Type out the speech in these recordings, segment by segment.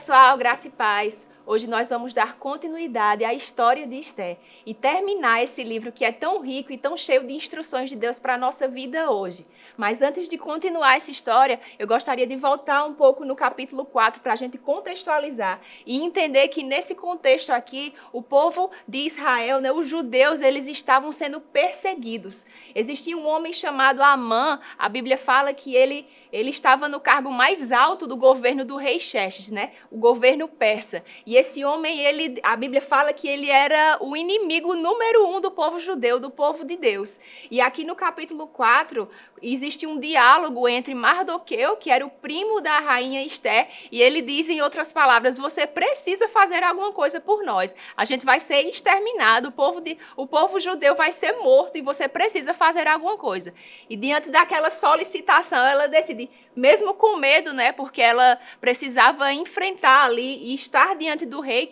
pessoal, graça e paz. Hoje nós vamos dar continuidade à história de Esté e terminar esse livro que é tão rico e tão cheio de instruções de Deus para a nossa vida hoje. Mas antes de continuar essa história, eu gostaria de voltar um pouco no capítulo 4 para a gente contextualizar e entender que nesse contexto aqui, o povo de Israel, os judeus, eles estavam sendo perseguidos. Existia um homem chamado Amã, a Bíblia fala que ele estava no cargo mais alto do governo do rei Xerxes, o governo persa. E esse homem, a Bíblia fala que ele era o inimigo número 1 do povo judeu, do povo de Deus. E aqui no capítulo 4, existe um diálogo entre Mardoqueu, que era o primo da rainha Esté, e ele diz, em outras palavras, você precisa fazer alguma coisa por nós. A gente vai ser exterminado, o povo judeu vai ser morto e você precisa fazer alguma coisa. E diante daquela solicitação, ela decide, mesmo com medo, porque ela precisava enfrentar ali e estar diante do rei,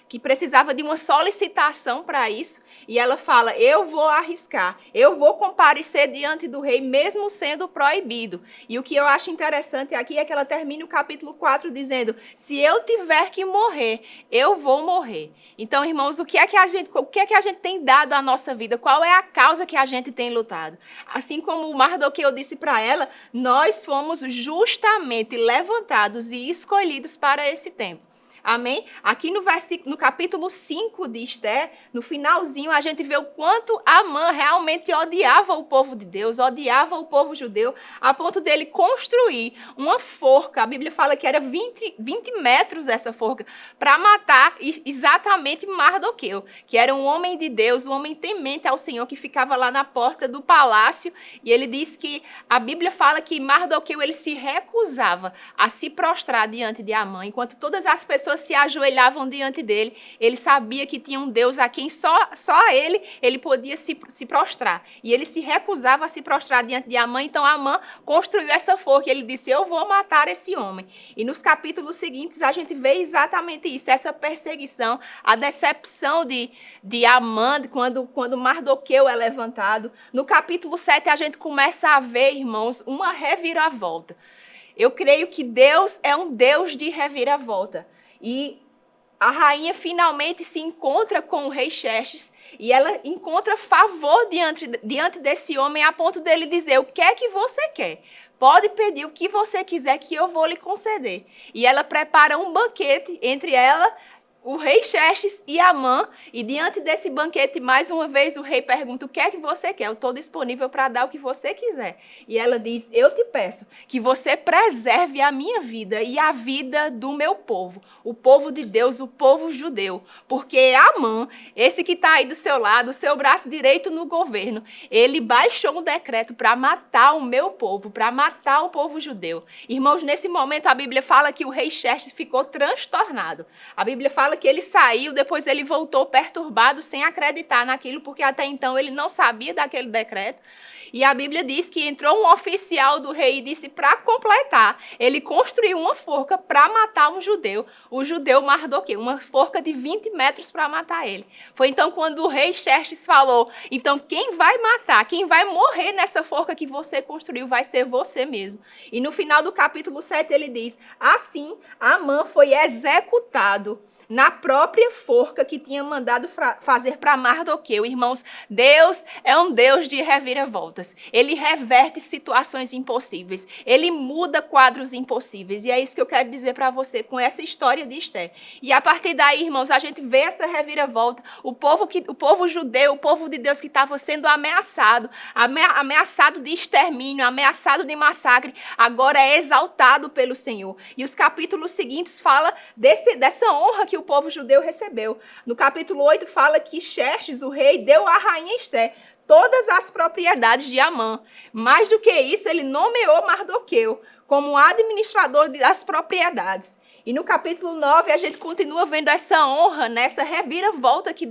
que precisava de uma solicitação para isso, e ela fala, eu vou arriscar, eu vou comparecer diante do rei, mesmo sendo proibido. E o que eu acho interessante aqui é que ela termina o capítulo 4 dizendo, se eu tiver que morrer, eu vou morrer. Então, irmãos, o que é que a gente tem dado à nossa vida? Qual é a causa que a gente tem lutado? Assim como o Mardoqueu disse para ela, nós fomos justamente levantados e escolhidos para esse tempo. Amém? Aqui no capítulo 5 de Esté, no finalzinho, a gente vê o quanto Amã realmente odiava o povo de Deus, odiava o povo judeu, a ponto dele construir uma forca. A Bíblia fala que era 20 metros essa forca, para matar exatamente Mardoqueu, que era um homem de Deus, um homem temente ao Senhor, que ficava lá na porta do palácio. E ele diz que a Bíblia fala que Mardoqueu ele se recusava a se prostrar diante de Amã, enquanto todas as pessoas se ajoelhavam diante dele, ele sabia que tinha um Deus a quem só a ele podia se prostrar. E ele se recusava a se prostrar diante de Amã, então Amã construiu essa forca, e ele disse, eu vou matar esse homem. E nos capítulos seguintes a gente vê exatamente isso, essa perseguição, a decepção de Amã, quando Mardoqueu é levantado. No capítulo 7 a gente começa a ver, irmãos, uma reviravolta. Eu creio que Deus é um Deus de reviravolta. E a rainha finalmente se encontra com o rei Xerxes e ela encontra favor diante desse homem a ponto dele dizer, o que é que você quer? Pode pedir o que você quiser que eu vou lhe conceder. E ela prepara um banquete entre ela, o rei Xerxes e Amã, e diante desse banquete, mais uma vez, o rei pergunta, o que é que você quer? Eu estou disponível para dar o que você quiser. E ela diz, eu te peço que você preserve a minha vida e a vida do meu povo, o povo de Deus, o povo judeu. Porque Amã, esse que está aí do seu lado, o seu braço direito no governo, ele baixou um decreto para matar o meu povo, para matar o povo judeu. Irmãos, nesse momento a Bíblia fala que o rei Xerxes ficou transtornado. A Bíblia fala que ele saiu, depois ele voltou perturbado, sem acreditar naquilo, porque até então ele não sabia daquele decreto. E a Bíblia diz que entrou um oficial do rei e disse, para completar, ele construiu uma forca para matar um judeu, o judeu Mardoqueu, uma forca de 20 metros para matar ele. Foi então quando o rei Xerxes falou, então quem vai matar, quem vai morrer nessa forca que você construiu vai ser você mesmo. E no final do capítulo 7 ele diz, assim Amã foi executado na própria forca que tinha mandado fazer para Mardoqueu. Irmãos, Deus é um Deus de reviravoltas. Ele reverte situações impossíveis. Ele muda quadros impossíveis. E é isso que eu quero dizer para você com essa história de Esté. E a partir daí, irmãos, a gente vê essa reviravolta. O povo judeu, o povo de Deus que estava sendo ameaçado de extermínio, ameaçado de massacre, agora é exaltado pelo Senhor. E os capítulos seguintes falam dessa honra que o povo judeu recebeu. No capítulo 8 fala que Xerxes, o rei, deu à rainha Esté todas as propriedades de Amã. Mais do que isso, ele nomeou Mardoqueu como administrador das propriedades. E no capítulo 9 a gente continua vendo essa honra, essa reviravolta que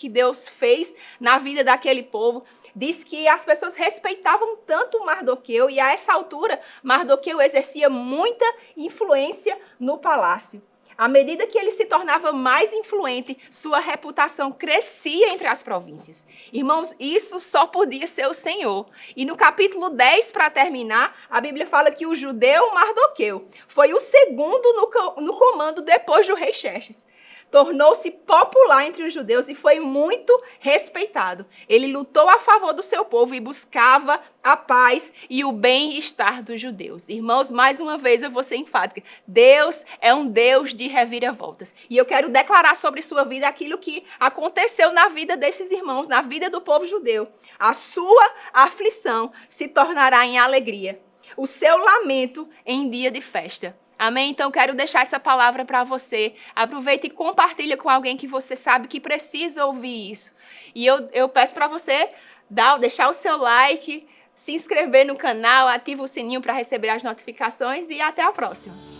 Deus fez na vida daquele povo. Diz que as pessoas respeitavam tanto Mardoqueu e a essa altura Mardoqueu exercia muita influência no palácio. À medida que ele se tornava mais influente, sua reputação crescia entre as províncias. Irmãos, isso só podia ser o Senhor. E no capítulo 10, para terminar, a Bíblia fala que o judeu Mardoqueu foi o segundo no comando depois do rei Xerxes. Tornou-se popular entre os judeus e foi muito respeitado. Ele lutou a favor do seu povo e buscava a paz e o bem-estar dos judeus. Irmãos, mais uma vez eu vou ser enfática. Deus é um Deus de reviravoltas. E eu quero declarar sobre sua vida aquilo que aconteceu na vida desses irmãos, na vida do povo judeu. A sua aflição se tornará em alegria. O seu lamento em dia de festa. Amém? Então, quero deixar essa palavra para você. Aproveita e compartilha com alguém que você sabe que precisa ouvir isso. E eu peço para você deixar o seu like, se inscrever no canal, ativa o sininho para receber as notificações e até a próxima.